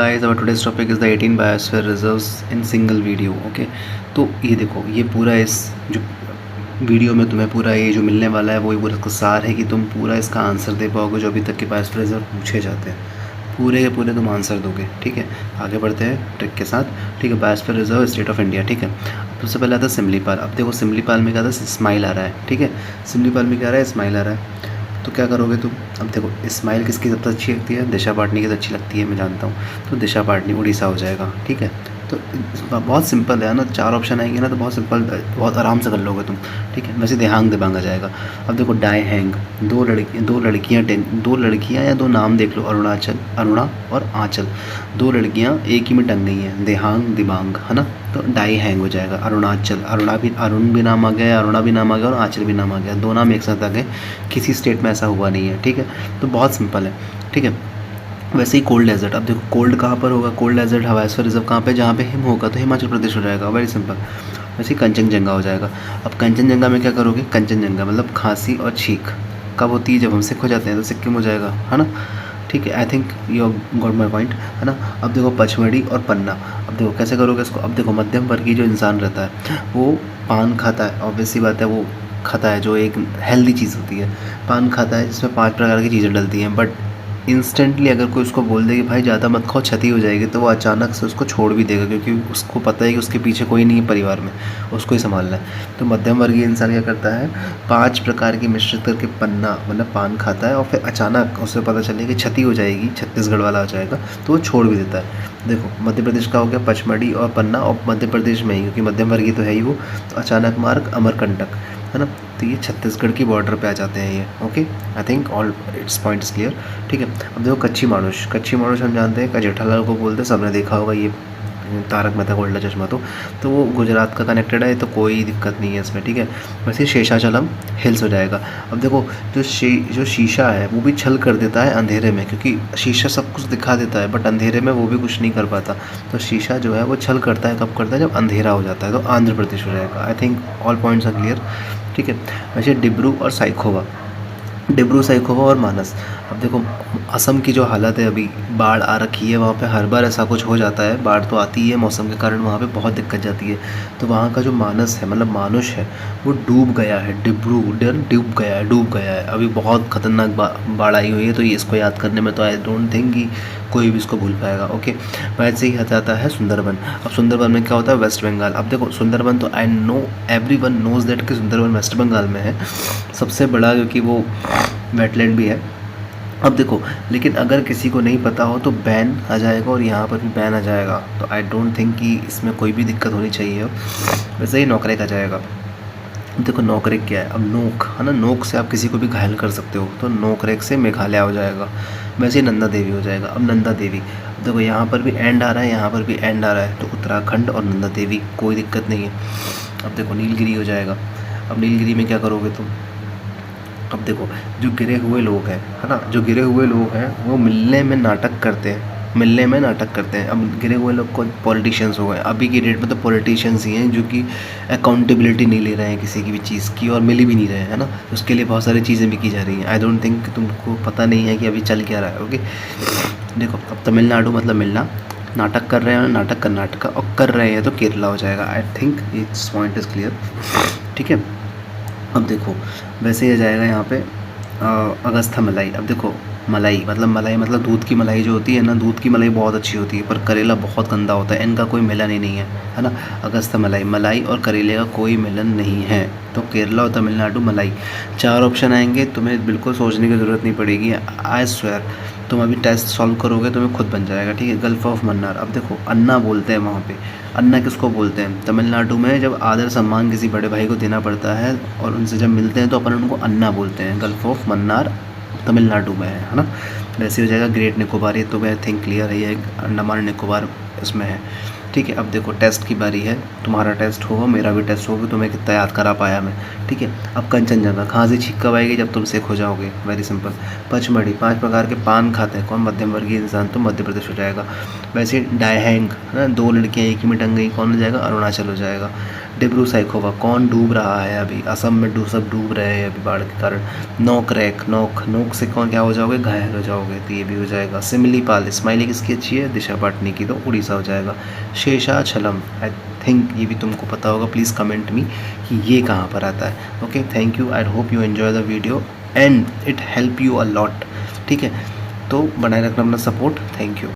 Guys, our today's topic is the 18 biosphere reserves in single video. Okay, तो ये देखो, ये पूरा इस जो वीडियो में तुम्हें पूरा ये जो मिलने वाला है वही पूरा इसका सार है कि तुम पूरा इसका आंसर दे पाओगे जो अभी तक के बायोस्फीयर रिजर्व पूछे जाते हैं। पूरे के पूरे तुम आंसर दोगे। ठीक है, आगे बढ़ते हैं ट्रिक के साथ। ठीक है, biosphere reserve state of India. ठीक है, सबसे पहले आता है सिमलीपाल। अब देखो सिमलीपाल में क्या था, स्माइल आ रहा है। ठीक है, सिमलीपाल में क्या आ रहा है, स्माइल आ रहा है। तो क्या करोगे तुम, अब देखो स्माइल किसकी सबसे अच्छी लगती है, दिशा पाटनी की तो अच्छी लगती है, मैं जानता हूँ। तो दिशा पाटनी उड़ीसा हो जाएगा। ठीक है, तो बहुत सिंपल है ना, 4 ऑप्शन आएंगे ना तो बहुत सिंपल, बहुत आराम से कर लोगे तुम। ठीक है, वैसे देहांग दिबांग आ जाएगा। अब देखो डाई हैंग, दो लड़कियाँ या दो नाम देख लो, अरुणा और आंचल। 2 लड़कियाँ एक ही में टंग गई हैं, देहांग दिबांग, है ना। तो डाई हैंग हो जाएगा। अरुणाचल, अरुण भी नाम आ गया, अरुणा भी नाम आ गया और आंचल भी नाम आ गया। 2 नाम एक साथ आ गए, किसी स्टेट में ऐसा हुआ नहीं है। ठीक है, तो बहुत सिंपल है। ठीक है, वैसे ही कोल्ड डेजर्ट। अब देखो कोल्ड कहाँ पर होगा, कोल्ड डेजर्ट बायोस्फीयर रिजर्व कहाँ पे, जहाँ पे हिम होगा तो हिमाचल प्रदेश हो जाएगा, वेरी सिंपल। वैसे ही कंचनजंगा हो जाएगा। अब कंचनजंगा में क्या करोगे, कंचनजंगा मतलब खांसी और छींक कब होती है, जब हम सिक हो जाते हैं, तो सिक्किम हो जाएगा, है ना। ठीक है, I think you got my point, है ना। अब देखो पचमढ़ी और पन्ना। अब देखो कैसे करोगे इसको। अब देखो मध्यम वर्गीय जो इंसान रहता है वो पान खाता है, ऑब्वियस सी बात है, वो खाता है जो एक हेल्दी चीज़ होती है। पान खाता है जिसमें 5 प्रकार की चीज़ें डलती हैं, बट इंस्टेंटली अगर कोई उसको बोल दे कि भाई ज़्यादा मत खाओ क्षति हो जाएगी, तो वो अचानक से उसको छोड़ भी देगा, क्योंकि उसको पता है कि उसके पीछे कोई नहीं है परिवार में, उसको ही संभालना है। तो मध्यम वर्गीय इंसान क्या करता है, 5 प्रकार की मिश्रित करके पन्ना मतलब पान खाता है, और फिर अचानक उसे पता चले कि क्षति हो जाएगी, छत्तीसगढ़ वाला हो जाएगा, तो वो छोड़ भी देता है। देखो मध्य प्रदेश का हो गया पचमढ़ी और पन्ना, और मध्य प्रदेश में ही, क्योंकि मध्यम वर्गीय तो है ही वो, तो अचानक मार्ग अमरकंटक, है ना। तो ये छत्तीसगढ़ की बॉर्डर पे आ जाते हैं ये। Okay, I think all it's point is clear. ठीक है, अब देखो कच्ची मानुष। कच्ची मानुष हम जानते हैं, का जेठालाल को बोलते हैं, सबने देखा होगा ये तारक मेहता का उल्टा चश्मा। तो वो गुजरात का कनेक्टेड है, तो कोई दिक्कत नहीं है इसमें। ठीक है, वैसे शेषाचलम हिल्स हो जाएगा। अब देखो जो शीशा है वो भी छल कर देता है अंधेरे में, क्योंकि शीशा सब कुछ दिखा देता है बट अंधेरे में वो भी कुछ नहीं कर पाता। तो शीशा जो है वो छल करता है, कब करता है, जब अंधेरा हो जाता है। तो आंध्र प्रदेश हो जाएगा। I think all points are clear. ठीक है, वैसे डिब्रू और साइखोवा, डिब्रू साइखोवा और मानस। अब देखो असम की जो हालत है, अभी बाढ़ आ रखी है वहाँ पे, हर बार ऐसा कुछ हो जाता है, बाढ़ तो आती है मौसम के कारण, वहाँ पे बहुत दिक्कत जाती है। तो वहाँ का जो मानस है मतलब मानुष है वो डूब गया है, डूब गया है। अभी बहुत खतरनाक बाढ़ आई हुई है, तो ये इसको याद करने में तो आई डोंट थिंक कि कोई भी इसको भूल पाएगा। ओके, वैसे ही जाता है सुंदरबन। अब सुंदरबन में क्या होता है, वेस्ट बंगाल। अब देखो सुंदरबन तो I know everyone knows that कि सुंदरबन वेस्ट बंगाल में है, सबसे बड़ा, क्योंकि वो वेटलैंड भी है। अब देखो लेकिन अगर किसी को नहीं पता हो तो बैन आ जाएगा, और यहाँ पर भी बैन आ जाएगा, तो आई डोंट थिंक कि इसमें कोई भी दिक्कत होनी चाहिए। वैसे ही नौकरेक आ जाएगा। देखो नोकरेक क्या है, अब नोक है ना, नोक से आप किसी को भी घायल कर सकते हो, तो नोकरेक से मेघालय हो जाएगा। वैसे ही नंदा देवी हो जाएगा। अब नंदा देवी, देखो यहाँ पर भी एंड आ रहा है, यहाँ पर भी एंड आ रहा है, तो उत्तराखंड और नंदा देवी, कोई दिक्कत नहीं है। अब देखो नीलगिरी हो जाएगा। अब नीलगिरी में क्या करोगे तुम, अब देखो जो गिरे हुए लोग हैं, है ना, जो गिरे हुए लोग हैं वो मिलने में नाटक करते हैं, अब गिरे हुए लोग को पॉलिटिशियंस हो गए, अभी की डेट में तो पॉलिटिशियंस ही हैं जो कि अकाउंटेबिलिटी नहीं ले रहे हैं किसी की भी चीज़ की, और मिल भी नहीं रहे हैं, है ना। उसके लिए बहुत सारी चीज़ें भी की जा रही हैं। आई डोंट थिंक तुमको पता नहीं है कि अभी चल क्या रहा है। ओके, देखो अब तमिलनाडु मतलब मिलना, नाटक कर रहे हैं, नाटक कर्नाटका, और कर रहे हैं तो केरला हो जाएगा। I think it's point is clear. ठीक है, अब देखो वैसे ही आ जाएगा यहाँ पे अगस्था मलाई। अब देखो मलाई मतलब दूध की मलाई जो होती है ना, दूध की मलाई बहुत अच्छी होती है, पर करेला बहुत गंदा होता है, इनका कोई मिलन ही नहीं है ना। अगस्था मलाई और करेले का कोई मिलन नहीं है, तो केरला और तमिलनाडु मलाई। 4 ऑप्शन आएंगे, तुम्हें बिल्कुल सोचने की ज़रूरत नहीं पड़ेगी, आई स्वेयर। तुम अभी टेस्ट सॉल्व करोगे तुम्हें खुद बन जाएगा। ठीक है, गल्फ ऑफ मन्नार। अब देखो अन्ना बोलते हैं वहाँ पे, अन्ना किसको बोलते हैं, तमिलनाडु में जब आदर सम्मान किसी बड़े भाई को देना पड़ता है और उनसे जब मिलते हैं तो अपन उनको अन्ना बोलते हैं। गल्फ ऑफ मन्नार तमिलनाडु में है ना। वैसे हो जाएगा ग्रेट निकोबार, ये तो आई थिंक क्लियर है, ये अंडमान निकोबार इसमें है। ठीक है, अब देखो टेस्ट की बारी है, तुम्हारा टेस्ट होगा, मेरा भी टेस्ट होगा, तुम्हें कितना याद करा पाया मैं। ठीक है, अब कंचनजंगा, खांसी छींक कब आएगी, जब तुम सिक हो जाओगे, वेरी सिंपल। पचमढ़ी, 5 प्रकार के पान खाते हैं कौन, मध्यम वर्गीय इंसान, तो मध्य प्रदेश हो जाएगा। वैसे डायहैंग है ना, 2 लड़कियाँ एक ही में टंग गई, कौन हो जाएगा, अरुणाचल हो जाएगा। डिब्रू सैखोवा, कौन डूब रहा है अभी, असम में सब डूब रहे हैं अभी बाढ़ के कारण। नोक रैक, नोक से कौन क्या हो जाओगे, घायल हो जाओगे, तो ये भी हो जाएगा। सिमिलीपाल, स्माइली किसकी अच्छी है, दिशा पाटनी की, तो उड़ीसा हो जाएगा। शेषाचलम, आई थिंक ये भी तुमको पता होगा, प्लीज़ कमेंट मी कि ये कहाँ पर आता है। Okay, thank you, I hope you enjoy the video and it help you a lot. ठीक है, तो बनाए रखना अपना सपोर्ट, थैंक यू।